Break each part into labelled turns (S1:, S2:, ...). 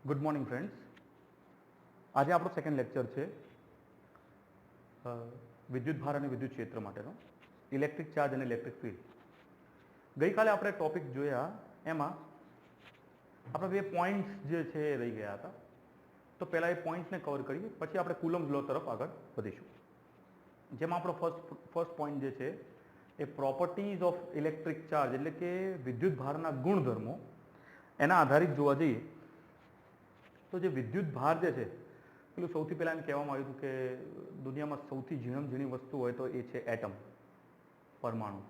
S1: Good morning friends. આજે આપણો second lecture છે વિદ્યુત ભાર અને વિદ્યુત ક્ષેત્ર માટેનો, ઇલેક્ટ્રિક ચાર્જ અને ઇલેક્ટ્રિક ફિલ્ડ. ગઈકાલે આપણે ટોપિક જોયા, એમાં આપણે બે પોઈન્ટ્સ જે છે એ રહી ગયા હતા. તો પહેલાં એ પોઈન્ટ્સને કવર કરીએ, પછી આપણે કુલમ્સ લો તરફ આગળ વધીશું. જેમાં આપણો ફર્સ્ટ પોઈન્ટ જે છે એ પ્રોપર્ટીઝ ઓફ ઇલેક્ટ્રિક ચાર્જ, એટલે કે વિદ્યુત ભારના ગુણધર્મો, એના આધારિત જોવા જઈએ તો જે વિદ્યુત ભાર જે છે, પેલું સૌથી પહેલાં એમ કહેવામાં આવ્યું હતું કે દુનિયામાં સૌથી ઝીણી વસ્તુ હોય તો એ છે એટમ, પરમાણુ.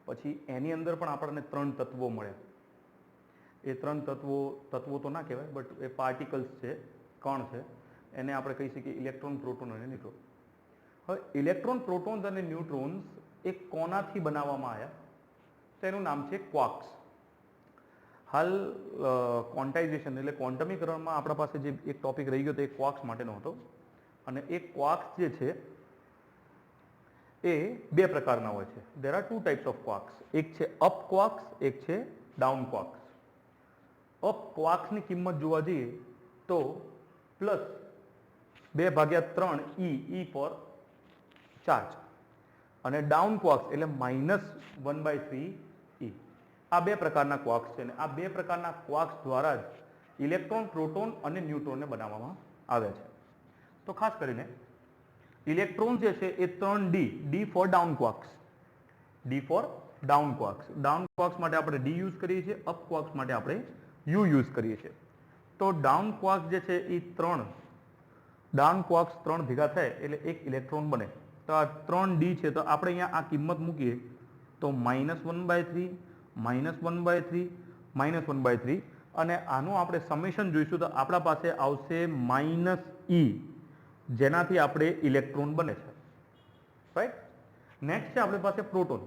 S1: પછી એની અંદર પણ આપણને 3 તત્વો મળ્યા. એ 3 તત્વો તો ના કહેવાય, બટ એ પાર્ટિકલ્સ છે, કણ છે. એને આપણે કહી શકીએ ઇલેક્ટ્રોન, પ્રોટોન અને ન્યુટ્રોન. હવે ઇલેક્ટ્રોન, પ્રોટોન્સ અને ન્યુટ્રોન્સ એ કોનાથી બનાવવામાં આવ્યા? તો એનું નામ છે ક્વાર્ક્સ. હાલ ક્વોન્ટાઇઝેશન એટલે ક્વોન્ટમીકરણમાં આપણા પાસે જે એક ટોપિક રહી ગયો તો એ ક્વાર્ક્સ માટેનો હતો. અને એ ક્વાર્ક્સ જે છે એ બે પ્રકારના હોય છે. There are 2 types of quarks. એક છે અપ ક્વાર્ક્સ, એક છે ડાઉન ક્વાર્ક્સ. અપ ક્વાર્ક્સની કિંમત જોવા જઈએ તો +2/3 E ફોર ચાર્જ, અને ડાઉન ક્વાર્ક્સ એટલે -1/3 E. આ બે પ્રકારના ક્વાર્ક્સ છે, અને આ બે પ્રકારના ક્વાર્ક્સ દ્વારા જ ઇલેક્ટ્રોન, પ્રોટોન અને ન્યુટ્રોનને બનાવવામાં આવે છે. તો ખાસ કરીને ઇલેક્ટ્રોન જે છે એ 3D, D four down quarks, D four down quarks. Down quarks માટે આપણે D યુઝ કરીએ છીએ, અપ ક્વાર્ક્સ માટે આપણે U યુઝ કરીએ છીએ. તો ડાઉન ક્વાર્ક્સ જે છે એ ડાઉન ક્વાર્ક્સ 3 ભેગા થાય એટલે એક ઇલેક્ટ્રોન બને. તો આ 3D છે, તો આપણે અહીંયા આ કિંમત મૂકીએ તો -1/3, -1/3, -1/3, અને આનું આપણે સમેશન જોઈશું તો આપણા પાસે આવશે -E, જેનાથી આપણે ઇલેક્ટ્રોન બને છે. રાઈટ. નેક્સ્ટ છે આપણી પાસે પ્રોટોન.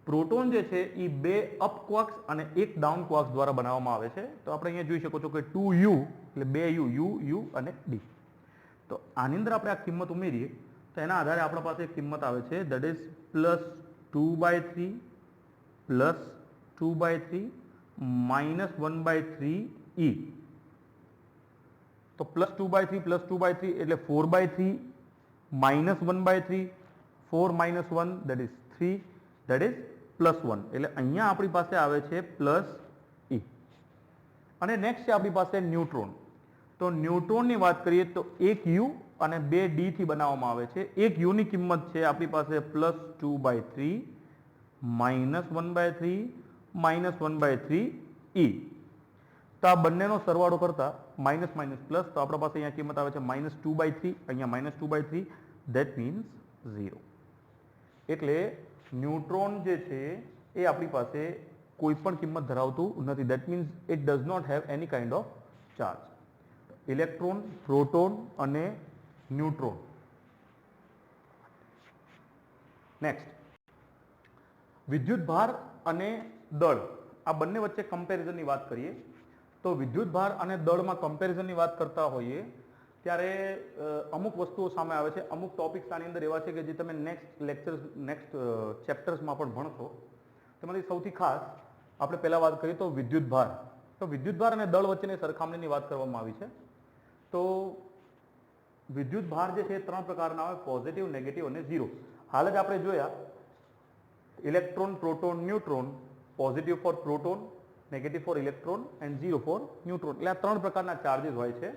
S1: પ્રોટોન જે છે એ 2 અપ ક્વાર્ક્સ અને 1 ડાઉન ક્વાર્ક્સ દ્વારા બનાવવામાં આવે છે. તો આપણે અહીંયા જોઈ શકો છો કે 2U એટલે 2U, U અને D. તો આની અંદર આપણે આ કિંમત ઉમેરીએ તો એના આધારે આપણા પાસે એક કિંમત આવે છે, દેટ ઇઝ +2/3, +2/3, -1/3 E. તો +2/3, +2/3 એટલે 4/3, -1/3, 4 - 1 that is 3, that is +1. એટલે અહીંયા આપણી પાસે આવે છે +E. અને નેક્સ્ટ છે આપણી પાસે ન્યુટ્રોન. તો ન્યુટ્રોનની વાત કરીએ તો 1 U અને 2 D થી બનાવવામાં આવે છે. 1 U ની કિંમત છે આપણી પાસે +2/3, -1/3, -1/3 E. તો આ બંનેનો સરવાળો કરતા માઇનસ પ્લસ, તો આપણા પાસે અહીંયા કિંમત આવે છે -2/3, અહીંયા -2/3, ધેટ મીન્સ 0. એટલે ન્યુટ્રોન જે છે એ આપણી પાસે કોઈ પણ કિંમત ધરાવતું નથી. That means it does not have any kind of charge. Electron, proton અને ન્યુટ્રોન. નેક્સ્ટ, વિદ્યુત ભાર અને દળ, આ બંને વચ્ચે કમ્પેરિઝનની વાત કરીએ તો વિદ્યુત ભાર અને દળમાં કમ્પેરિઝનની વાત કરતા હોઈએ ત્યારે અમુક વસ્તુઓ સામે આવે છે. અમુક ટોપિક્સ આની અંદર એવા છે કે જે તમે નેક્સ્ટ ચેપ્ટર્સમાં પણ ભણશો. તેમાંથી સૌથી ખાસ આપણે પહેલાં વાત કરીએ તો વિદ્યુત ભાર. તો વિદ્યુત ભાર અને દળ વચ્ચેની સરખામણીની વાત કરવામાં આવી છે. તો વિદ્યુત ભાર જે છે એ 3 પ્રકારના હોય, પોઝિટિવ, નેગેટિવ અને ઝીરો. હાલ જ આપણે જોયા electron, proton, neutron. Positive for proton, negative for electron and zero for neutron. એટલે આ 3 પ્રકારના ચાર્જીસ હોય છે.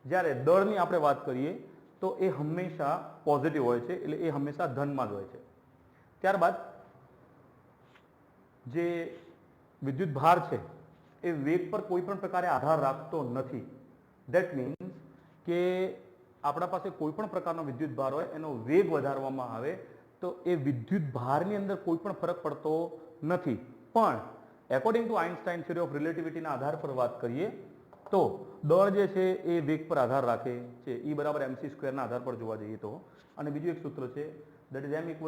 S1: જ્યારે દળની આપણે વાત કરીએ તો એ હંમેશા પોઝિટિવ હોય છે, એટલે એ હંમેશા ધનમાં જ હોય છે. ત્યારબાદ જે વિદ્યુત ભાર છે એ વેગ પર કોઈ પણ પ્રકારે આધાર રાખતો નથી. ધેટ મીન્સ કે આપણા પાસે કોઈ પણ પ્રકારનો વિદ્યુત ભાર હોય, એનો વેગ વધારવામાં આવે તો એ વિદ્યુત ભારની અંદર કોઈ પણ ફરક પડતો નથી. પણ according to Einstein theory of રિલેટિવિટીના આધાર પર વાત કરીએ તો દળ જે છે એ વેગ પર આધાર રાખે છે. E = mc² ના આધાર પર જોવા જઈએ તો. અને બીજું એક સૂત્ર છે, that is m =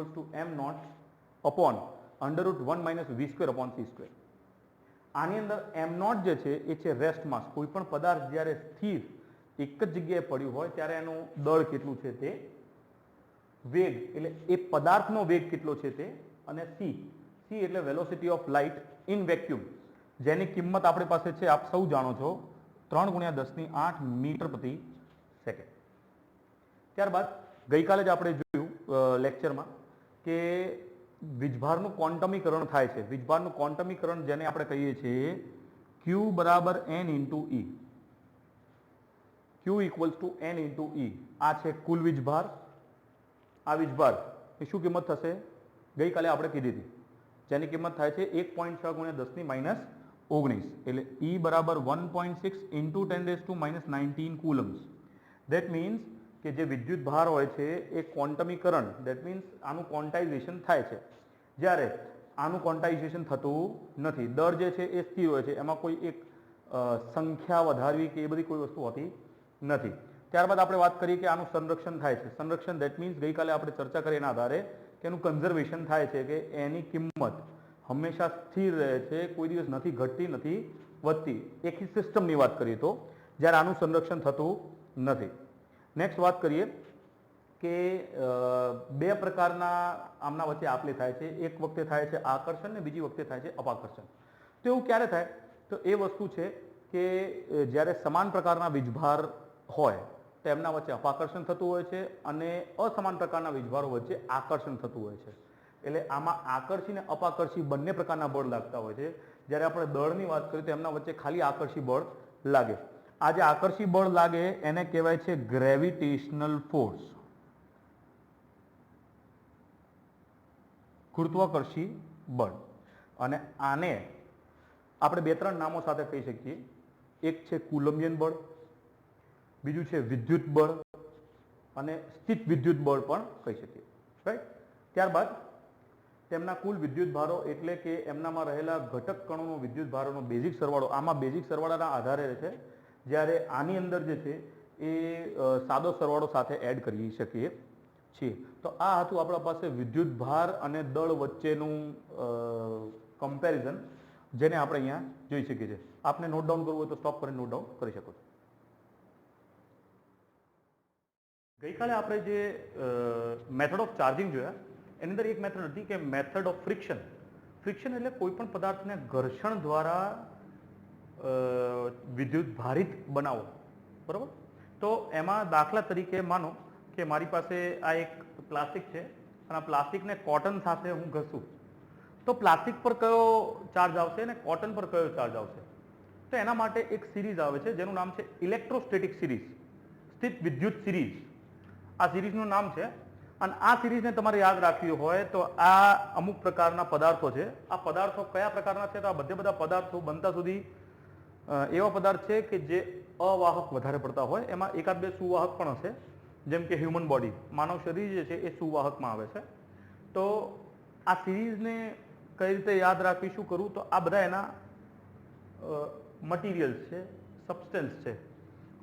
S1: m0 upon √1 - v²/c². આની અંદર m0 જે છે એ છે રેસ્ટ માસ. કોઈ પણ પદાર્થ જ્યારે સ્થિર એક જ જગ્યાએ પડ્યું હોય ત્યારે એનું દળ કેટલું છે તે, વેગ એટલે એ પદાર્થનો વેગ કેટલો છે તે, અને c એટલે velocity of light in vacuum, જેની કિંમત આપણી પાસે છે, આપ સૌ જાણો છો 3 × 10⁸ મીટર પ્રતિ સેકન્ડ. ત્યારબાદ ગઈકાલે જ આપણે જોયું લેક્ચરમાં કે વીજભારનું ક્વોન્ટમીકરણ થાય છે. વીજભારનું ક્વોન્ટમીકરણ જેને આપણે કહીએ છીએ Q બરાબર N × E. Q = N × E. આ છે કુલ વીજભાર. આ વીજભાર એ શું કિંમત થશે? ગઈકાલે આપણે કીધી હતી, જેની કિંમત થાય છે 1.6 × 10⁻19. એટલે E બરાબર 1.6 × 10⁻19 કુલમ્સ. ધેટ મીન્સ કે જે વિદ્યુત ભાર હોય છે એ ક્વોન્ટમીકરણ, ધેટ મીન્સ આનું ક્વોન્ટાઇઝેશન થાય છે, જ્યારે આનું ક્વોન્ટાઇઝેશન થતું નથી. દર જે છે એ સ્થિર હોય છે, એમાં કોઈ એક સંખ્યા વધારવી કે એ બધી કોઈ વસ્તુ હોતી નથી. ત્યારબાદ આપણે વાત કરીએ કે આનું સંરક્ષણ થાય છે. સંરક્ષણ ધેટ મીન્સ ગઈકાલે આપણે ચર્ચા કરી એના આધારે કે એનું કન્ઝર્વેશન થાય છે, કે એની કિંમત હંમેશા સ્થિર રહે છે, કોઈ દિવસ નથી ઘટતી નથી વધતી. એક સિસ્ટમની વાત કરીએ તો, જ્યારે આનું સંરક્ષણ થતું નથી. નેક્સ્ટ વાત કરીએ કે બે પ્રકારના આમના વચ્ચે આપલે થાય છે. એક વખતે થાય છે આકર્ષણ ને બીજી વખતે થાય છે અપાકર્ષણ. તો એવું ક્યારે થાય? તો એ વસ્તુ છે કે જ્યારે સમાન પ્રકારના વીજભાર હોય તો એમના વચ્ચે અપાકર્ષણ થતું હોય છે અને અસમાન પ્રકારના વીજભારો વચ્ચે આકર્ષણ થતું હોય છે. એટલે આમાં આકર્ષી અને અપાકર્ષી બંને પ્રકારના બળ લાગતા હોય છે. જ્યારે આપણે દળની વાત કરીએ તો એમના વચ્ચે ખાલી આકર્ષી બળ લાગે. આ જે આકર્ષી બળ લાગે એને કહેવાય છે ગ્રેવિટેશનલ ફોર્સ, ગુરુત્વાકર્ષી બળ. અને આને આપણે 2-3 નામો સાથે કહી શકીએ. એક છે કુલમ્બિયન બળ, બીજું છે વિદ્યુત બળ અને સ્થિત વિદ્યુત બળ પણ કહી શકીએ. રાઈટ. ત્યારબાદ તેમના કુલ વિદ્યુત ભારો એટલે કે એમનામાં રહેલા ઘટક કણોનો વિદ્યુત ભારોનો બેઝિક સરવાળો. આમાં બેઝિક સરવાળાના આધારે છે, જ્યારે આની અંદર જે છે એ સાદો સરવાળો સાથે એડ કરી શકીએ છીએ. તો આ હતું આપણા પાસે વિદ્યુત ભાર અને દળ વચ્ચેનું કમ્પેરિઝન, જેને આપણે અહીંયા જોઈ શકીએ છીએ. આપને નોટ ડાઉન કરવું હોય તો સ્ટોપ કરીને નોટ ડાઉન કરી શકો છો. ગઈકાલે આપણે જે મેથડ ઓફ ચાર્જિંગ જોયા, એની અંદર એક મેથડ હતી કે મેથડ ઓફ ફ્રિક્શન. ફ્રિક્શન એટલે કોઈ પણ પદાર્થને ઘર્ષણ દ્વારા વિદ્યુત ભારિત બનાવો, બરાબર. તો એમાં દાખલા તરીકે માનો કે મારી પાસે આ એક પ્લાસ્ટિક છે અને આ પ્લાસ્ટિકને કોટન સાથે હું ઘસું, તો પ્લાસ્ટિક પર કયો ચાર્જ આવશે અને કોટન પર કયો ચાર્જ આવશે? તો એના માટે એક સિરીઝ આવે છે જેનું નામ છે ઇલેક્ટ્રોસ્ટેટિક સિરીઝ, સ્થિત વિદ્યુત સિરીઝ. આ સિરીઝનું નામ છે. અને આ સિરીઝને તમારે યાદ રાખવી હોય તો આ અમુક પ્રકારના પદાર્થો છે. આ પદાર્થો કયા પ્રકારના છે? તો આ બધા પદાર્થો બનતા સુધી એવા પદાર્થ છે કે જે અવાહક વધારે પડતા હોય. એમાં 1-2 સુવાહક પણ હશે, જેમ કે હ્યુમન બોડી, માનવ શરીર જે છે એ સુવાહકમાં આવે છે. તો આ સિરીઝને કઈ રીતે યાદ રાખવી, શું કરવું? તો આ બધા એના મટીરિયલ્સ છે, સબસ્ટન્સ છે,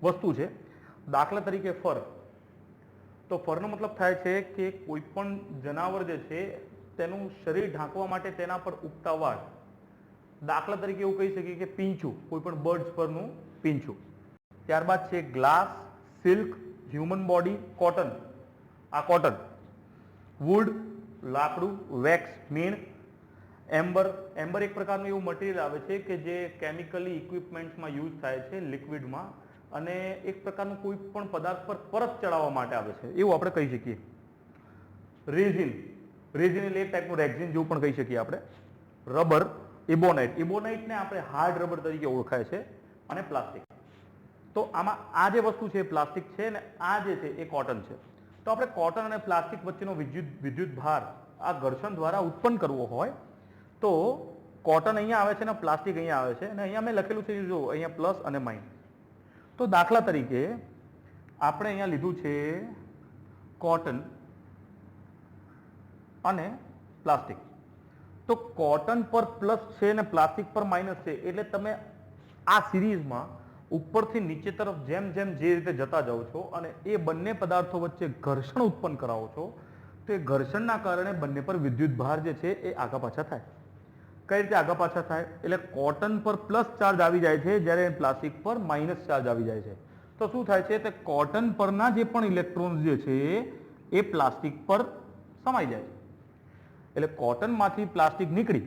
S1: વસ્તુ છે. દાખલા તરીકે ફર. તો ફરનો મતલબ થાય છે કે કોઈ પણ જનાવર જે છે તેનું શરીર ઢાંકવા માટે તેના પર ઉગતા વાળ. દાખલા તરીકે એવું કહી શકીએ કે પીંછું, કોઈ પણ બર્ડ્સ પરનું પીંછું. ત્યારબાદ છે glass, silk, human body, cotton. આ કોટન. વુડ, લાકડું, વેક્સ, મીણ, એમ્બર. એમ્બર એક પ્રકારનું એવું મટીરિયલ આવે છે કે જે કેમિકલી ઇક્વિપમેન્ટ્સમાં યુઝ થાય છે, લિક્વિડમાં, અને એક પ્રકારનું કોઈ પણ પદાર્થ પર પરત ચડાવવા માટે આવે છે, એવું આપણે કહી શકીએ. રેઝિન. રેઝિન એટલે એક ટાઈપનું રેક્ઝિન જેવું પણ કહી શકીએ આપણે. રબર, ઇબોનાઇટ. ઇબોનાઇટને આપણે હાર્ડ રબર તરીકે ઓળખાય છે. અને પ્લાસ્ટિક. તો આમાં આ જે વસ્તુ છે પ્લાસ્ટિક છે ને આ જે છે એ કોટન છે. તો આપણે કોટન અને પ્લાસ્ટિક વચ્ચેનો વિદ્યુત ભાર આ ઘર્ષણ દ્વારા ઉત્પન્ન કરવો હોય તો કોટન અહીંયા આવે છે ને પ્લાસ્ટિક અહીંયા આવે છે, અને અહીંયા મેં લખેલું છે જો અહીંયા પ્લસ અને માઇનસ. તો દાખલા તરીકે આપણે અહીંયા લીધું છે કોટન અને પ્લાસ્ટિક. તો કોટન પર પ્લસ છે અને પ્લાસ્ટિક પર માઇનસ છે, એટલે તમે આ સિરીઝમાં ઉપરથી નીચે તરફ જેમ જેમ જે રીતે જતા જાઓ છો અને એ બંને પદાર્થો વચ્ચે ઘર્ષણ ઉત્પન્ન કરાવો છો, તો એ ઘર્ષણના કારણે બંને પર વિદ્યુત ભાર જે છે એ આગા પાછા થાય. કઈ રીતે આગા પાછા થાય? એટલે કોટન પર પ્લસ ચાર્જ આવી જાય છે, જ્યારે પ્લાસ્ટિક પર માઇનસ ચાર્જ આવી જાય છે. તો શું થાય છે? તે કોટન પરના જે પણ ઇલેક્ટ્રોન્સ જે છે એ પ્લાસ્ટિક પર સમાઈ જાય છે. એટલે કોટનમાંથી પ્લાસ્ટિક નીકળી,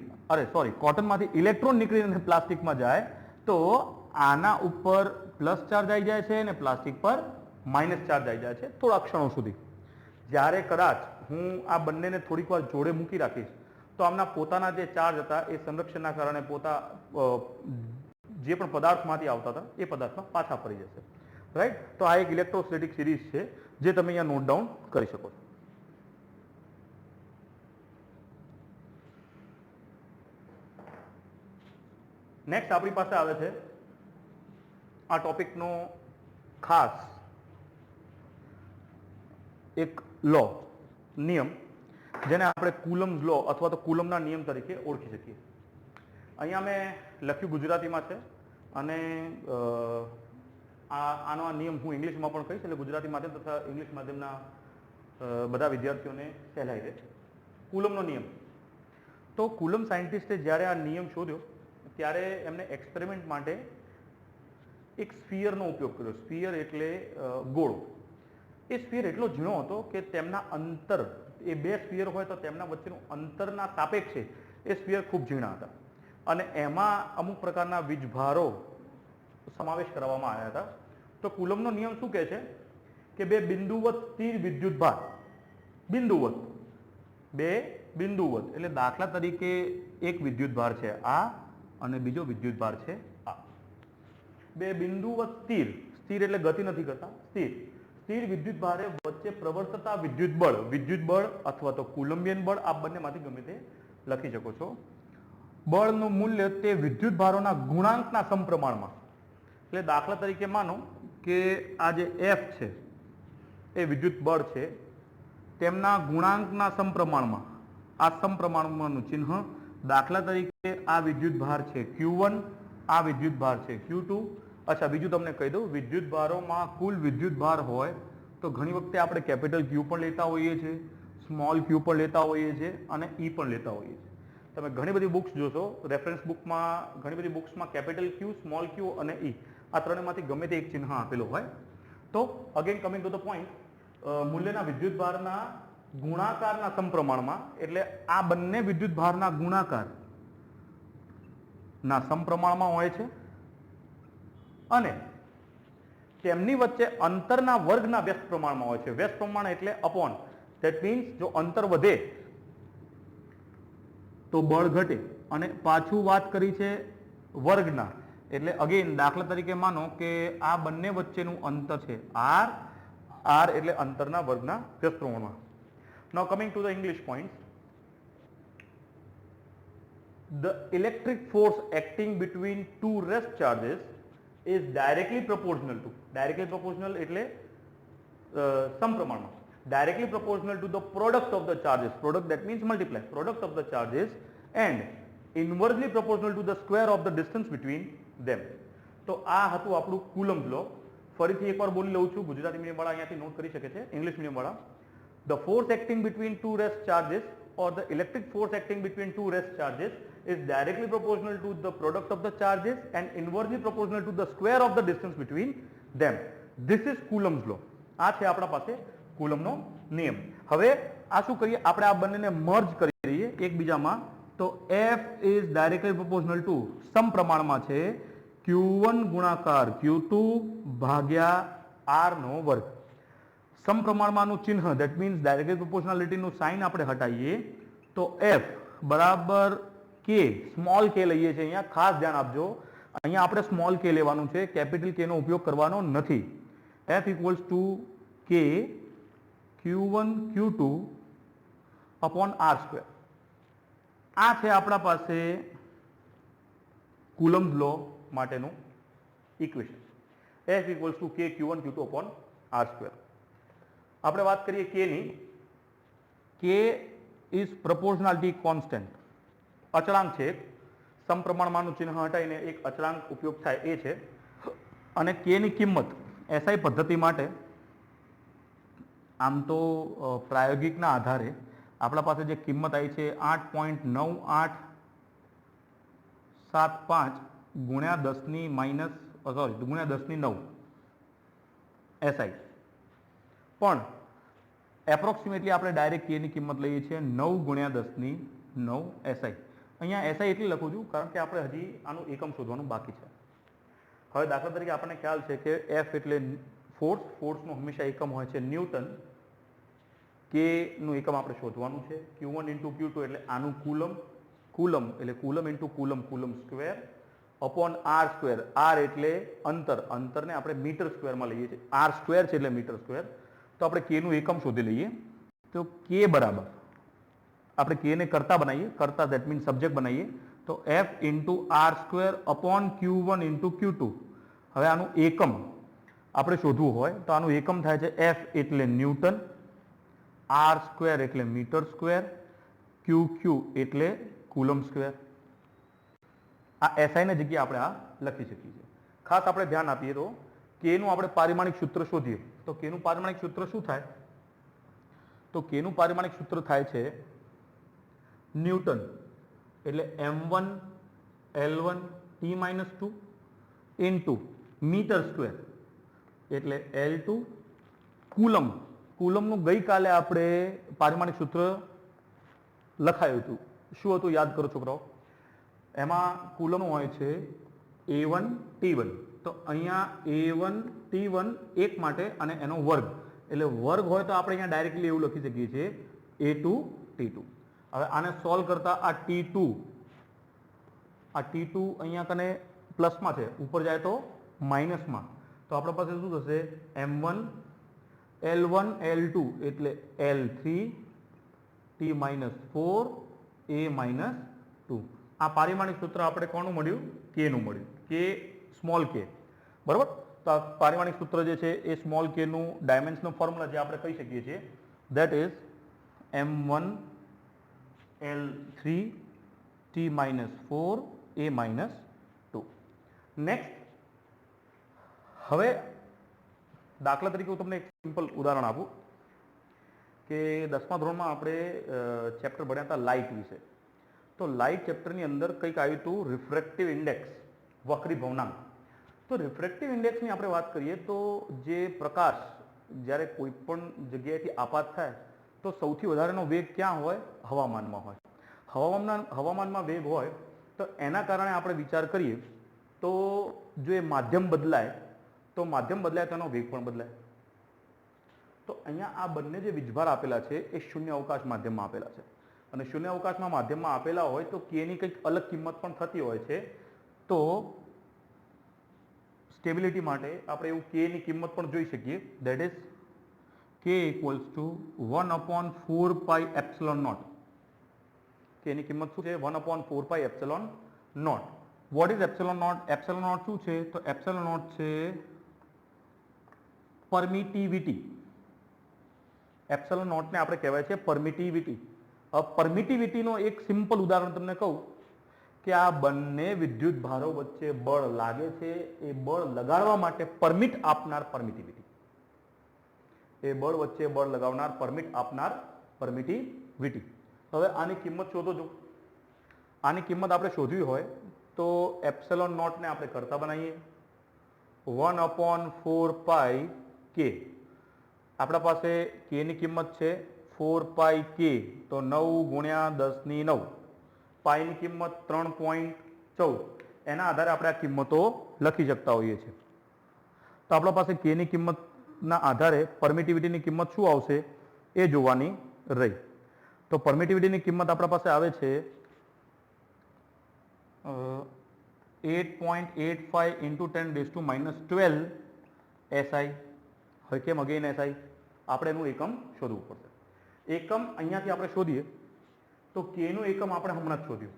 S1: કોટનમાંથી ઇલેક્ટ્રોન નીકળીને પ્લાસ્ટિકમાં જાય તો આના ઉપર પ્લસ ચાર્જ આવી જાય છે અને પ્લાસ્ટિક પર માઇનસ ચાર્જ આવી જાય છે થોડા ક્ષણો સુધી. જ્યારે કદાચ હું આ બંનેને થોડીક વાર જોડે મૂકી રાખીશ તો આમના પોતાના જે ચાર્જ હતા એ સંરક્ષણના કારણે જે પણ પદાર્થમાંથી આવતા હતા એ પદાર્થમાં પાછા ફરી જશે. રાઈટ? તો આ એક ઇલેક્ટ્રોસ્ટેટિક સિરીઝ છે જે તમે અહીંયા નોટ ડાઉન કરી શકો છો. નેક્સ્ટ આપણી પાસે આવે છે આ ટોપિકનો ખાસ એક લો, નિયમ, જેને આપણે કુલમ્સ લો અથવા તો કુલમના નિયમ તરીકે ઓળખી શકીએ. અહીંયા મેં લખ્યું ગુજરાતીમાં છે અને આનો આ નિયમ હું ઇંગ્લિશમાં પણ કહીશ એટલે ગુજરાતી માધ્યમ તથા ઇંગ્લિશ માધ્યમના બધા વિદ્યાર્થીઓને સહેલાઈ રહે. કુલમનો નિયમ. તો કુલમ સાયન્ટિસ્ટે જ્યારે આ નિયમ શોધ્યો ત્યારે એમને એક્સપેરિમેન્ટ માટે એક સ્ફિયરનો ઉપયોગ કર્યો. સ્ફિયર એટલે ગોળો. એ સ્ફિયર એટલો ઝીણો હતો કે તેમના અંતર, એ બે સ્ફિયર હોય તો તેમના વચ્ચેનું અંતરના સાપેક્ષે એ સ્ફિયર ખૂબ ઝીણા હતા અને એમાં અમુક પ્રકારના વીજભારો સમાવેશ કરવામાં આવ્યા હતા. તો કુલમનો નિયમ શું કહે છે કે બે બિંદુવત સ્થિર વિદ્યુત ભાર, બિંદુવત, બે બિંદુવત એટલે દાખલા તરીકે એક વિદ્યુત ભાર છે આ અને બીજો વિદ્યુત ભાર છે આ. બે બિંદુવત સ્થિર, સ્થિર એટલે ગતિ નથી કરતા, સ્થિર, સ્થિર વિદ્યુત ભારે વચ્ચે પ્રવર્તતા વિદ્યુત બળ અથવા તો કુલંબિયન બળ, આ બંનેમાંથી ગમે તે લખી શકો છો. બળનું મૂલ્ય તે વિદ્યુત ભારોના ગુણાંકના સમપ્રમાણમાં, એટલે દાખલા તરીકે માનો કે આ જે F છે એ વિદ્યુત બળ છે તેમના ગુણાંકના સમપ્રમાણમાં, આ સમપ્રમાણમાંનું ચિહ્ન, દાખલા તરીકે આ વિદ્યુત ભાર છે Q1, આ વિદ્યુત ભાર છે Q2. અચ્છા, બીજું તમને કહી દઉં, વિદ્યુત ભારોમાં કુલ વિદ્યુત ભાર હોય તો ઘણી વખતે આપણે કેપિટલ Q પણ લેતા હોઈએ છીએ, સ્મોલ Q પણ લેતા હોઈએ છીએ અને E પણ લેતા હોઈએ છીએ. તમે ઘણી બધી બુક્સ જોશો, રેફરન્સ બુકમાં ઘણી બધી બુક્સમાં કેપિટલ Q, સ્મોલ Q અને E આ ત્રણેયમાંથી ગમે તે એક ચિહ્ન આપેલો હોય. તો again coming to the point, મૂલ્યના વિદ્યુત ભારના ગુણાકારના સમપ્રમાણમાં, એટલે આ બંને વિદ્યુત ભારના ગુણાકારના સમપ્રમાણમાં હોય છે અને તેમની વચ્ચે અંતરના વર્ગના વ્યસ્ત પ્રમાણમાં હોય છે. વ્યસ્ત પ્રમાણ એટલે અપોન. ધેટ મીન્સ જો અંતર વધે તો બળ ઘટે અને પાછું વાત કરી છે વર્ગના, એટલે અગેન દાખલા તરીકે માનો કે આ બંને વચ્ચેનું અંતર છે R, R એટલે અંતરના વર્ગના વ્યસ્ત પ્રમાણમાં. Now coming to the English points, the electric force acting between two rest charges is directly proportional to, directly proportional એટલે સમપ્રમાણમાં, directly proportional to the product of the charges, product that means multiply, product of the charges and inversely proportional to the square of the distance between them. તો આ હતું આપણું કુલમ્સ લો. ફરીથી એકવાર બોલી લઉં છું, ગુજરાતી મીડિયમ વાળા અહીંયાથી નોટ કરી શકે છે, ઇંગ્લિશ મીડિયમ વાળા. The force acting between two rest charges or the electric force acting between two rest charges is directly proportional to the product of the charges and inversely proportional to the square of the distance between them. This is Coulomb's law. આ છે આપણા પાસે કુલમનો નિયમ. હવે આ શું કરીએ, આપણે આ બંનેને મર્જ કરી દઈએ એકબીજામાં. તો F is directly proportional to, સમપ્રમાણમાં છે Q1 ગુણાકાર Q2 ભાગ્યા R નો વર્ગ. સમપ્રમાણમાંનું ચિહ્ન, ધેટ મીન્સ ડાયરેક્ટલી પ્રોપોર્શનાલિટીનું સાઇન આપણે હટાવીએ તો F બરાબર K, સ્મોલ K લઈએ છીએ અહીંયા, ખાસ ધ્યાન આપજો, અહીંયા આપણે સ્મોલ K લેવાનું છે, કેપિટલ K નો ઉપયોગ કરવાનો નથી. F equals to K Q1 Q2 upon R square. આ છે આપણા પાસે કુલમ્સ લો માટેનું equation. F equals to K Q1 Q2 upon R square. આપણે વાત કરીએ K ની. K ઇઝ પ્રોપોર્શનાલિટી કોન્સ્ટન્ટ, અચળાંક છે એક, સમપ્રમાણમાંનું ચિહ્ન હટાવીને એક અચળાંક ઉપયોગ થાય એ છે. અને K ની કિંમત SI પદ્ધતિ માટે આમ તો પ્રાયોગિકના આધારે આપણા પાસે જે કિંમત આવી છે 8.9875 ગુણ્યા 10 માઇનસ ગુણ્યા 10 SI. પણ એપ્રોક્સિમેટલી આપણે ડાયરેક્ટ K ની કિંમત લઈએ છીએ 9 ગુણ્યા 10 SI. અહીંયા SI એટલી લખું છું કારણ કે આપણે હજી આનું એકમ શોધવાનું બાકી છે. હવે દાખલા તરીકે આપણને ખ્યાલ છે કે એફ એટલે ફોર્સ, ફોર્સનું હંમેશા એકમ હોય છે ન્યૂટન, કે નું એકમ આપણે શોધવાનું છે, Q1 ઇન્ટુ Q2 એટલે આનું કુલમ, કુલમ એટલે coulomb into coulomb, coulomb square upon R square, R એટલે અંતર, અંતરને આપણે મીટર સ્ક્વેરમાં લઈએ છીએ, આર સ્ક્વેર છે એટલે મીટર સ્ક્વેર, તો આપણે કે નું એકમ શોધી લઈએ. તો કે બરાબર આપણે કે ને કરતા બનાવીએ, કરતા દેટ મીન સબ્જેક્ટ બનાવીએ, તો F into R square upon Q1 into Q2. હવે આનું એકમ આપણે શોધવું હોય તો આનું એકમ થાય છે એફ એટલે ન્યૂટન, આર સ્ક્વેર એટલે મીટર સ્ક્વેર, ક્યુ એટલે કુલમ સ્ક્વેર. આ એસઆઈ ની જગ્યાએ આપણે આ લખી શકીએ છીએ. ખાસ આપણે ધ્યાન આપીએ તો કે નું આપણે પારિમાણિક સૂત્ર શોધીએ તો કે નું પારિમાણિક સૂત્ર શું થાય? તો કે નું પારિમાણિક સૂત્ર થાય છે ન્યૂટન એટલે m1 l1 t-2 into metre square એટલે L2 કુલમ. કુલમનું ગઈકાલે આપણે પારિમાણિક સૂત્ર લખાયું હતું. શું હતું યાદ કરો છોકરાઓ? એમાં કુલમ હોય છે A1 T1. તો અહીંયા A1 T1 એક માટે અને એનો વર્ગ, એટલે વર્ગ હોય તો આપણે અહીંયા ડાયરેક્ટલી એવું લખી શકીએ છીએ A2 T2. હવે આને સોલ્વ કરતા આ T2 અહીંયા કને પ્લસમાં છે, ઉપર જાય તો માઇનસમાં, તો આપણા પાસે શું થશે? M1 L1 L2 એટલે L3 T-4 A-2. આ પારિમાણિક સૂત્ર આપણે કોનું મળ્યું? કે નું મળ્યું, કે સ્મોલ કે. બરાબર? તો આ પારિમાણિક સૂત્ર જે છે એ સ્મોલ કે નું ડાયમેન્શનલ ફોર્મ્યુલા જે આપણે કહી શકીએ છીએ that is M1 L3 T-4 A-2. Next, હવે દાખલા તરીકે હું તમને એક સિમ્પલ ઉદાહરણ આપું કે 10મા ધોરણમાં આપણે ચેપ્ટર ભણ્યા હતા લાઇટ વિશે. તો લાઇટ ચેપ્ટરની અંદર કંઈક આવ્યું હતું રિફ્રેક્ટિવ ઇન્ડેક્સ, વક્રી ભવનાંક. તો રિફ્રેક્ટિવ ઇન્ડેક્સની આપણે વાત કરીએ તો જે પ્રકાશ જ્યારે કોઈ પણ જગ્યાએથી આપાત થાય તો સૌથી વધારેનો વેગ ક્યાં હોય? હવામાનમાં હોય. હવામાનમાં વેગ હોય તો એના કારણે આપણે વિચાર કરીએ તો જો એ માધ્યમ બદલાય તો માધ્યમ બદલાય તેનો વેગ પણ બદલાય. તો અહીંયા આ બંને જે વીજભાર આપેલા છે એ શૂન્ય અવકાશ માધ્યમમાં આપેલા છે, અને શૂન્ય અવકાશમાં માધ્યમમાં આપેલા હોય તો કે ની કંઈક અલગ કિંમત પણ થતી હોય છે. તો સ્ટેબિલિટી માટે આપણે એવું કે ની કિંમત પણ જોઈ શકીએ, that is k equals to 1/4 pi epsilon not. K ની કિંમત શું છે? 1/4 pi epsilon not. What is epsilon not? Epsilon not શું છે? તો એપ્સિલોન નોટ છે પરમિટિવિટી. એપ્સિલોન નોટને આપણે કહેવાય છે પરમિટિવિટી. પરમિટિવિટીનો એક સિમ્પલ ઉદાહરણ તમને કહું કે આ બંને વિદ્યુત ભારો વચ્ચે બળ લાગે છે, એ બળ લગાડવા માટે પરમિટ આપનાર પરમિટિવિટી. એ બળ વચ્ચે બળ લગાવનાર પરમિટ આપનાર પરમિટિવિટી. હવે આની કિંમત શોધો છો. આની કિંમત આપણે શોધવી હોય તો એપ્સિલોન નોટને આપણે કરતા બનાવીએ 1/4 પાઈ કે. આપણા પાસે કે ની કિંમત છે 4 પાઈ કે, તો 9 ગુણ્યા 10⁹. પાઈની કિંમત 3.14. એના આધારે આપણે આ કિંમતો લખી શકતા હોઈએ છીએ. તો આપણા પાસે કે ની કિંમતના આધારે પરમિટિવિટીની કિંમત શું આવશે એ જોવાની રહી. તો પરમિટિવિટીની કિંમત આપણા પાસે આવે છે 8.85 into 10⁻12 SI. હવે કેમ અગેન SI? આપણે એનું એકમ શોધવું પડશે. એકમ અહીંયાથી આપણે શોધીએ તો કે નું એકમ આપણે હમણાં જ શોધ્યું.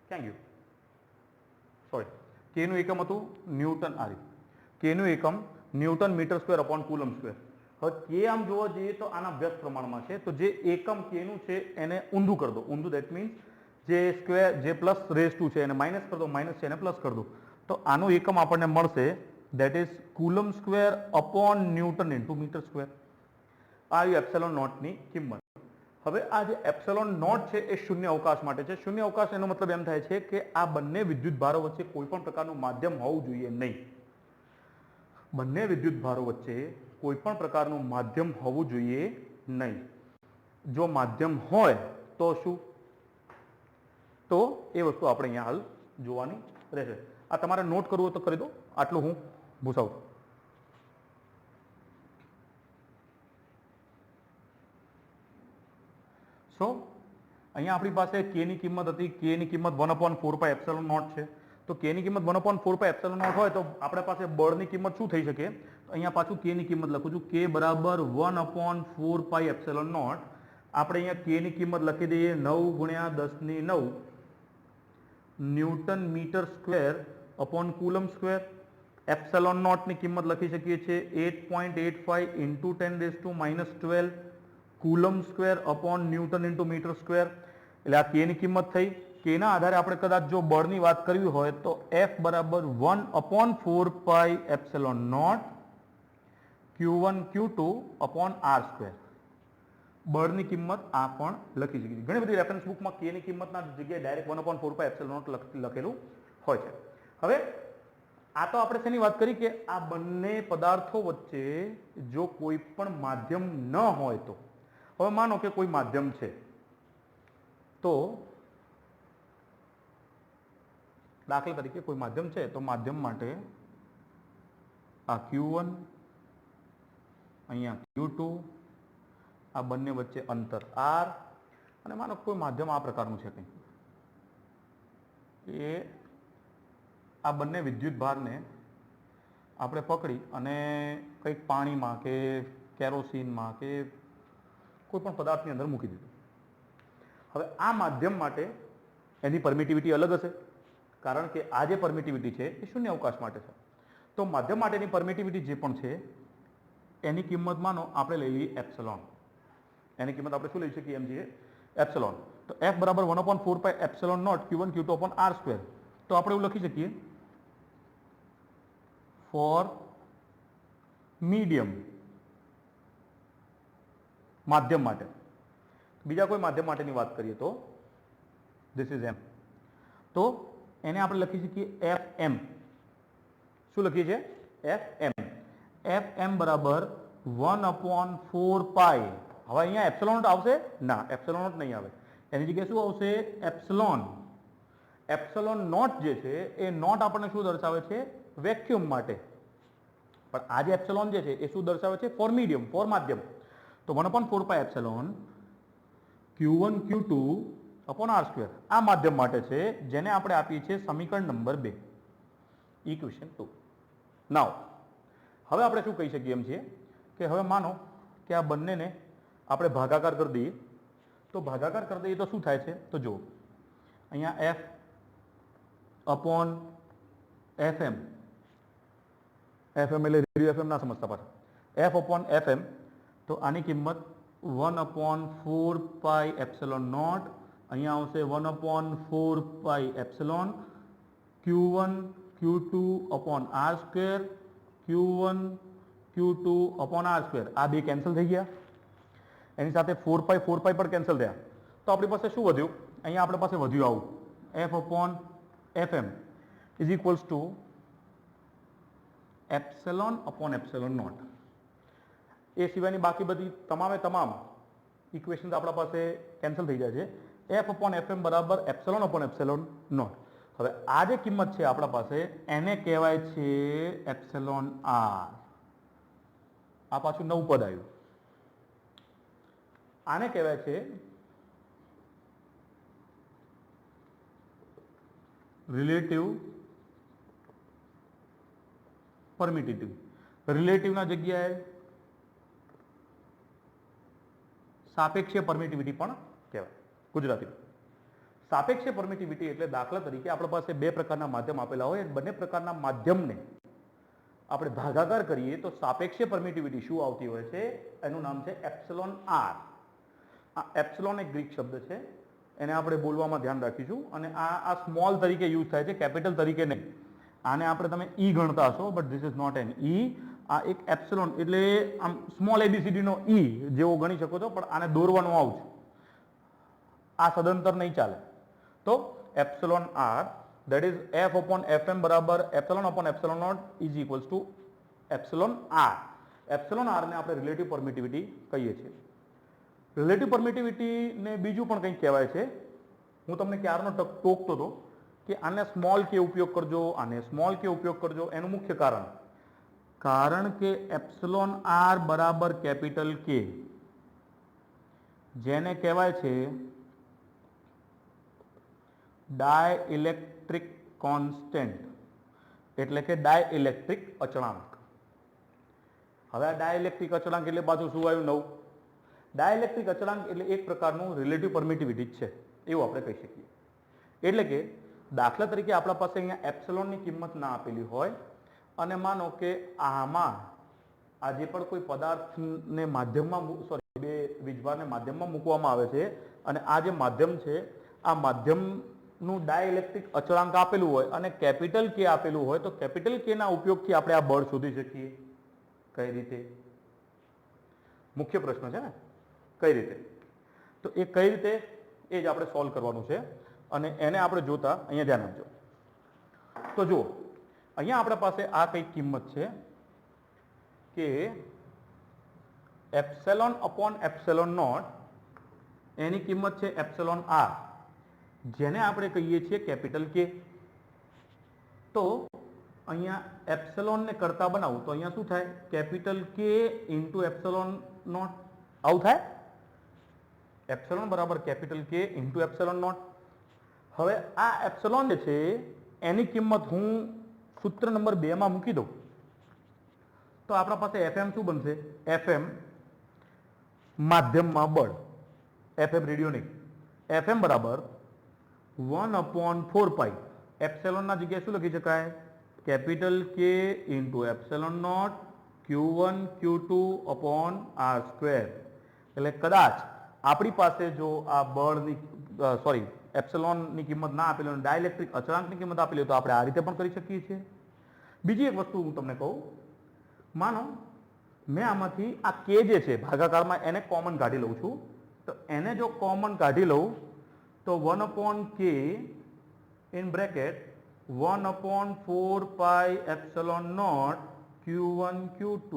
S1: ક્યાં ગયું? સોરી, કે નું એકમ હતું ન્યૂટન. કે નું એકમ newton metre square upon coulomb square. હવે કે આમ જોવા જઈએ તો આના વ્યસ્ત પ્રમાણમાં છે, તો જે એકમ કે નું છે એને ઊંધું કરી દો. ઊંધું દેટ મીન્સ જે સ્ક્વેર, જે પ્લસ રેઝ ટુ છે એને માઇનસ કરી દો, માઇનસ છે એને પ્લસ કરી દો. તો આનું એકમ આપણને મળશે that is coulomb square upon newton into metre square. આ એપ્સિલોન નોટની કિંમત. હવે આ જે એપ્સિલોન નોટ છે એ શૂન્ય અવકાશ માટે છે. શૂન્ય અવકાશ એનો મતલબ એમ થાય છે કે આ બંને વિદ્યુત ભારો વચ્ચે કોઈ પણ પ્રકારનું માધ્યમ હોવું જોઈએ નહીં. બંને વિદ્યુત ભારો વચ્ચે કોઈ પણ પ્રકારનું માધ્યમ હોવું જોઈએ નહીં. જો માધ્યમ હોય તો શું? તો એ વસ્તુ આપણે અહીંયા હાલ જોવાની રહેશે. આ તમારે નોટ કરવું હોય તો કરી દો, આટલું હું ભૂસાવું છું. સો અહીંયા આપણી પાસે k ની કિંમત હતી, k ની કિંમત 1/4πε0 છે. તો k ની કિંમત 1/4πε0 હોય તો આપણા પાસે બળની કિંમત શું થઈ શકે? તો અહીંયા પાછું k ની કિંમત લખું છું, k બરાબર 1/4πε0. આપણે અહીંયા k ની કિંમત લખી દઈએ 9 × 10⁹ newton metre square upon coulomb square. Epsilon not ની કિંમત લખી શકીએ છીએ 8.85 × 10⁻12 coulomb square upon newton into metre square. એટલે આ k ની કિંમત થઈ. k ના આધારે આપણે કદાચ જો બળની વાત કરવી હોય તો F બરાબર 1/4πε0 Q1 Q2 upon R square. બળની કિંમત આ પણ લખી શકીએ. ઘણી બધી રેફરન્સ બુકમાં k ની કિંમતના જગ્યાએ ડાયરેક્ટ 1/4πε0 લખેલું હોય છે. હવે આ તો આપણે શેની વાત કરી કે આ બંને પદાર્થો વચ્ચે જો કોઈ પણ માધ્યમ ન હોય તો, હવે માનો કે કોઈ માધ્યમ છે તો દાખલા તરીકે કોઈ માધ્યમ છે તો માધ્યમ માટે આ Q1 અહીંયા Q2 આ બંને વચ્ચે અંતર R અને માનો કોઈ માધ્યમ આ પ્રકારનું છે કંઈ એ આ બંને વિદ્યુત ભારને આપણે પકડી અને કંઈક પાણીમાં કે કેરોસીનમાં કે કોઈ પણ પદાર્થની અંદર મૂકી દીધું. હવે આ માધ્યમ માટે એની પરમિટિવિટી અલગ હશે કારણ કે આ જે પરમિટિવિટી છે એ શૂન્ય અવકાશ માટે છે. તો માધ્યમ માટેની પરમિટિવિટી જે પણ છે એની કિંમત માનો આપણે લઈ લઈએ એપ્સિલોન. એની કિંમત આપણે શું લઈ શકીએ એમ છીએ એપ્સિલોન. તો F બરાબર 1/4πε0 Q1 Q2 upon R square. તો આપણે એવું લખી શકીએ ફોર મીડિયમ માધ્યમ માટે. બીજા કોઈ માધ્યમ માટેની વાત કરીએ તો ધીસ ઇઝ M. તો એને આપણે લખી શકીએ FM. શું લખીએ છીએ? FM. FM બરાબર 1/4π. હવે અહીંયા એપ્સિલોન નોટ આવશે? ના, એપ્સિલોન નોટ નહીં આવે. એની જગ્યાએ શું આવશે? એપ્સિલોન. એપ્સિલોન નોટ જે છે એ નોટ આપણને શું દર્શાવે છે? વેક્યુમ માટે. પણ આ જે એપ્સિલોન જે છે એ શું દર્શાવે છે? ફોર મીડિયમ, ફોર માધ્યમ. તો 1/4πε Q1 Q2 upon R square આ માધ્યમ માટે છે જેને આપણે આપીએ છીએ સમીકરણ નંબર 2, ઇક્વેશન 2. નાવ હવે આપણે શું કહી શકીએ એમ છીએ કે હવે માનો કે આ બંનેને આપણે ભાગાકાર કરી દઈએ. તો ભાગાકાર કરી દઈએ તો શું થાય છે? તો જુઓ અહીંયા F અપોન FM. FM એટલે રેડિયો FM ના સમજતા પાછા. F upon FM. તો આની કિંમત 1/4πε0. અહીંયા આવશે 1/4πε Q1 Q2 upon R square Q1 Q2 upon R square. આ બે કેન્સલ થઈ ગયા. એની સાથે 4π પણ કેન્સલ થયા. તો આપણી પાસે શું વધ્યું? અહીંયા આપણી પાસે વધ્યું આવું F upon FM is equals to epsilon upon epsilon naught. એ સિવાયની બાકી બધી તમામે તમામ ઇક્વેશન્સ આપણા પાસે કેન્સલ થઈ જાય છે. F અપોન FM બરાબર એપ્સિલોન અપોન એપ્સિલોન નોટ. હવે આ જે કિંમત છે આપણા પાસે એને કહેવાય છે એપ્સિલોન R. આ પાછું નવું પદ આવ્યું. આને કહેવાય છે રિલેટિવ પરમિટિવિટી. રિલેટિવના જગ્યાએ સાપેક્ષીય પરમિટિવિટી પણ કહેવાય ગુજરાતીમાં. સાપેક્ષીય પરમિટિવિટી એટલે દાખલા તરીકે આપણા પાસે બે પ્રકારના માધ્યમ આપેલા હોય, બંને પ્રકારના માધ્યમને આપણે ભાગાકાર કરીએ તો સાપેક્ષીય પરમિટિવિટી શું આવતી હોય છે? એનું નામ છે એપ્સિલોન R. આ એપ્સિલોન એક ગ્રીક શબ્દ છે, એને આપણે બોલવામાં ધ્યાન રાખીશું. અને આ સ્મોલ તરીકે યુઝ થાય છે, કેપિટલ તરીકે નહીં. આને આપણે તમે E ગણતા હશો, but this is not an E. આ એક એપ્સિલોન એટલે આમ સ્મોલ ABCD નો E જેવો ગણી શકો છો, પણ આને દોરવાનું આવું છે. આ સદંતર નહીં ચાલે. તો epsilon R that is F upon FM બરાબર epsilon upon epsilon not is equals to epsilon R. Epsilon R ને આપણે રિલેટિવ પરમિટિવિટી કહીએ છીએ. રિલેટિવ પરમિટિવિટીને બીજું પણ કંઈક કહેવાય છે. હું તમને ક્યારનો ટોકતો હતો કે આને સ્મોલ કે ઉપયોગ કરજો, આને સ્મોલ કે ઉપયોગ કરજો. એનું મુખ્ય કારણ કે એપ્સિલોન આર બરાબર કેપિટલ કે, જેને કહેવાય છે ડાયઇલેક્ટ્રિક કોન્સ્ટન્ટ, એટલે કે ડાયઇલેક્ટ્રિક અચળાંક. હવે આ ડાયઇલેક્ટ્રિક અચળાંક એટલે પાછું શું આવ્યું નવું? ડાયઇલેક્ટ્રિક અચળાંક એટલે એક પ્રકારનું રિલેટિવ પરમિટિવિટી છે, એવું આપણે કહી શકીએ. એટલે કે દાખલા તરીકે આપણા પાસે અહીંયા એપ્સિલોનની કિંમત ના આપેલી હોય અને માનો કે આમાં આ જે પણ કોઈ પદાર્થને માધ્યમમાં બે વીજભારને માધ્યમમાં મૂકવામાં આવે છે અને આ જે માધ્યમ છે આ માધ્યમનું ડાયઇલેક્ટ્રિક અચળાંક આપેલું હોય અને કેપિટલ કે આપેલું હોય, તો કેપિટલ કે ના ઉપયોગથી આપણે આ બળ શોધી શકીએ. કઈ રીતે? મુખ્ય પ્રશ્ન છે ને, કઈ રીતે? તો એ કઈ રીતે એ જ આપણે સોલ્વ કરવાનું છે અને એને આપણે જોતા અહીંયા ધ્યાન આપજો. તો જુઓ, અહીંયા આપણા પાસે આ કઈ કિંમત છે કે એપ્સિલોન અપોન એપ્સિલોન નોટ, એની કિંમત છે એપ્સિલોન આર, જેને આપણે કહીએ છીએ કેપિટલ કે. તો અહીંયા એપ્સિલોનને કરતા બનાવું તો અહીંયા શું થાય? Capital K into epsilon not, આવું થાય. એપ્સિલોન બરાબર capital K into epsilon not. હવે આ એપ્સિલોન જે છે એની કિંમત હું સૂત્ર નંબર 2 માં મૂકી દઉં તો આપણા પાસે એફએમ શું બનશે? એફએમ માધ્યમમાં બળ, એફએમ રેડિયોનિક, એફએમ બરાબર 1/4 એપ્સિલોનના જગ્યાએ શું લખી શકાય? Capital K into epsilon not Q1 Q2 upon R square. એટલે કદાચ આપણી પાસે જો આ બળની એપ્સિલોનની કિંમત ના આપેલી હોય, ડાયઇલેક્ટ્રિક અચળાંકની કિંમત આપેલી હોય તો આપણે આ રીતે પણ કરી શકીએ છીએ. બીજી એક વસ્તુ હું તમને કહું, માનો મેં આમાંથી આ કે જે છે ભાગાકારમાં એને કોમન કાઢી લઉં છું, તો એને જો કોમન કાઢી લઉં તો 1/k in bracket 1/4 epsilon not Q1 Q2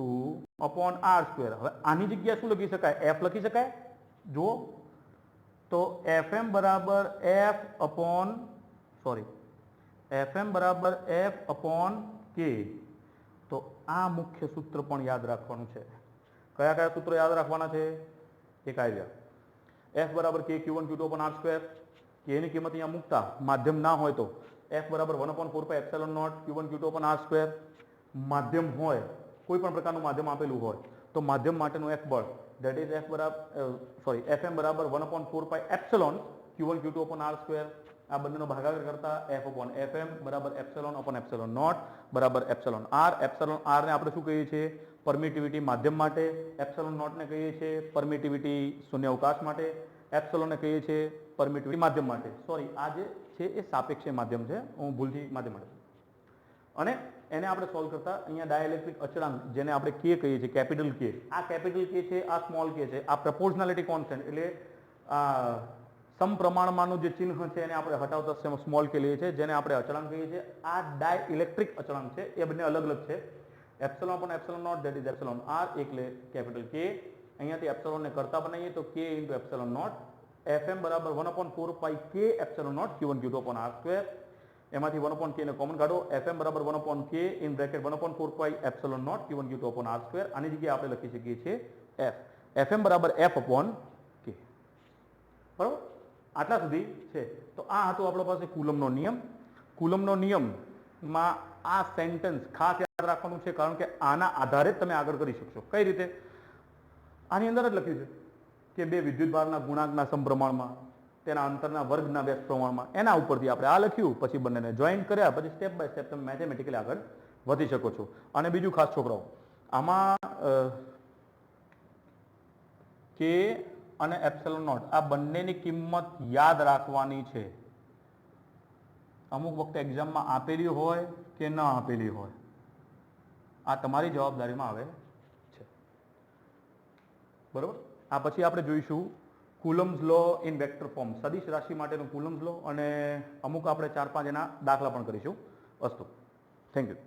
S1: upon R square. હવે આની જગ્યાએ શું લખી શકાય? એફ લખી શકાય. જુઓ તો એફએમ બરાબર એફ અપોન કે. તો આ મુખ્ય સૂત્ર પણ યાદ રાખવાનું છે. કયા કયા સૂત્રો યાદ રાખવાના છે? એક આવ્યા એફ બરાબર કે Q1 Q2 upon R square. કે ની કિંમત અહીંયા મૂકતા માધ્યમ ના હોય તો એફ બરાબર 1/4 epsilon not Q1 Q2 upon R square. માધ્યમ હોય, કોઈ પણ પ્રકારનું માધ્યમ આપેલું હોય તો માધ્યમ માટેનું એફ બળ that is FM બરાબર 1/4 epsilon Q1 Q2 upon R square. આ બંનેનો ભાગાકાર કરતા F અપોન FM બરાબર એપ્સિલોન અપોન એપ્સિલોન નોટ બરાબર એપ્સિલોન આર. એપ્સિલોન આર ને આપણે શું કહીએ છીએ? પરમિટિવિટી માધ્યમ માટે. એપ્સિલોન નોટ ને કહીએ છીએ પરમિટિવિટી શૂન્યાવકાશ માટે. એપ્સિલોન ને કહીએ છીએ પરમિટિવિટી માધ્યમ માટે. આ જે છે એ સાપેક્ષ માધ્યમ છે, હું ભૂલથી માધ્યમ માટે. અને એને આપણે સોલ્વ કરતા અહીંયા ડાયઇલેક્ટ્રિક અચળાંક, જેને આપણે કે કહીએ છીએ કેપિટલ કે, આ કેપિટલ કે છે, આ સ્મોલ કે છે, આ પ્રપોર્શનાલિટી કોન્સ્ટન્ટ એટલે સમપ્રમાણમાંનું જે ચિહ્ન છે એને આપણે હટાવતા સ્મોલ કે લઈએ છીએ, જેને આપણે અચળાંક કહીએ છીએ. આ ડાયઇલેક્ટ્રિક અચળાંક છે, એ બંને અલગ અલગ છે. Epsilon upon epsilon not that is epsilon R એટલે કેપિટલ કે. અહીંયાથી એપ્સિલોન ને કરતા બનાવીએ તો કે ઇન્ટુ એપ્સિલોન નોટ. એફએમ બરાબર 1/4 K epsilon not Q1 Q2 upon R square. એમાંથી 1/k ને કોમન કાઢો. FM બરાબર 1/k in bracket 1/4 epsilon not Q1 Q2 upon R square. આની જગ્યાએ આપણે લખી શકીએ છીએ F. FM બરાબર F અપોન કે. બરાબર, આટલા સુધી છે. તો આ હતો આપણા પાસે કુલમનો નિયમ. કુલમનો નિયમમાં આ સેન્ટેન્સ ખાસ યાદ રાખવાનું છે, કારણ કે આના આધારે જ તમે આગળ કરી શકશો. કઈ રીતે? આની અંદર જ લખ્યું છે કે બે વિદ્યુતભારના ગુણાંકના સમપ્રમાણમાં, તેના અંતરના વર્ગના વ્યસ્ત પ્રમાણમાં, એના ઉપરથી આપણે આ લખ્યું, પછી બંનેને જોઈન્ટ કર્યા, પછી સ્ટેપ બાય સ્ટેપ તમે મેથેમેટિકલી આગળ વધી શકો છો. અને બીજું ખાસ છોકરાઓ, આમાં કે અને એપ્સિલોન નોટ આ બંનેની કિંમત યાદ રાખવાની છે. અમુક વખતે એક્ઝામમાં આપેલી હોય કે ન આપેલી હોય, આ તમારી જવાબદારીમાં આવે છે. બરોબર, આ પછી આપણે જોઈશું કુલમ્સ લો ઇન વેક્ટર ફોર્મ, સદિશ રાશિ માટેનો કુલમ્સ લો, અને અમુક આપણે 4-5 એના દાખલા પણ કરીશું. અસ્તુ, થેન્ક યુ.